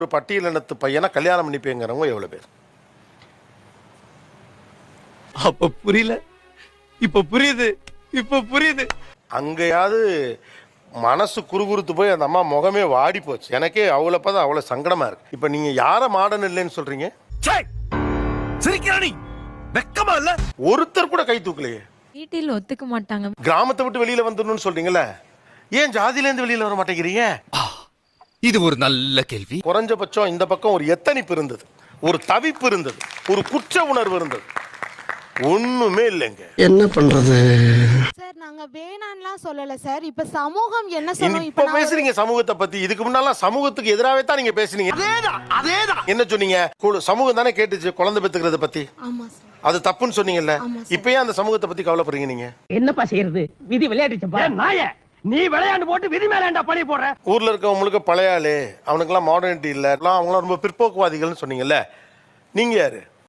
ஒரு பட்டியலினத்து பையனை கல்யாணம் பண்ணிப்பேங்கிறவங்க எவ்வளவு பேர்? அப்ப புரியல, இப்ப புரியுது, இப்ப புரியுது. அங்கேயாவது மனசு குறுகுறுத்து போய் அந்த அம்மா முகமே வாடி போச்சு. எனக்கே அவ்வளோ பார்த்தா அவ்வளோ சங்கடமா இருக்கு. இப்போ நீங்க யார மாடர்ன் இல்லைன்னு சொல்றீங்க? சிரிக்கிறானி வெக்கமா இல்ல? ஒருத்தர் கூட கை தூக்கலையே. வீட்டில் ஒத்துக்க மாட்டாங்க. கிராமத்தை விட்டு வெளியில வந்துடணும்னு சொல்றீங்கல்ல, ஏன் ஜாதியிலேருந்து வெளியில வர மாட்டேங்கிறீங்க? இது ஒரு நல்ல கேள்வி. குறைஞ்சபட்சம் இந்த பக்கம் ஒரு எத்தனிப்பு இருந்தது, ஒரு தவிப்பு இருந்தது, ஒரு குற்ற உணர்வு இருந்தது. ஒண்ணுமே இல்லைங்க. என்ன பண்றது சார்? நாங்க வேணான்லாம் சொல்லல சார். இப்ப சமூகம் என்ன சொல்லும்? இப்ப பேசுறீங்க சமூகத்தை பத்தி. இதுக்கு முன்னால சமூகத்துக்கு எதிராகவே தான் நீங்க பேசுனீங்க. அதேதான் என்ன சொன்னீங்க? சமூகம் தானே கேட்டுச்சு குழந்தை பெத்துக்கிறத பத்தி. ஆமா சார். அது தப்புன்னு சொன்னீங்கல்ல. இப்ப ஏன் அந்த சமூகத்தை பத்தி கவலைப்படுறீங்க நீங்க? என்னப்பா செய்யறது? விதி விளையாடுச்சப்பா. நாய நீ விளையாண்டு போட்டு விதி மேலேண்டா பழி போடுற. ஊர்ல இருக்கவங்களுக்கு பழைய ஆளு, அவனுக்கெல்லாம் மாடர்னிட்டி இல்ல, அவங்களாம் ரொம்ப பிற்போக்குவாதிகள்னு சொன்னீங்கல்ல. நீங்க யாரு?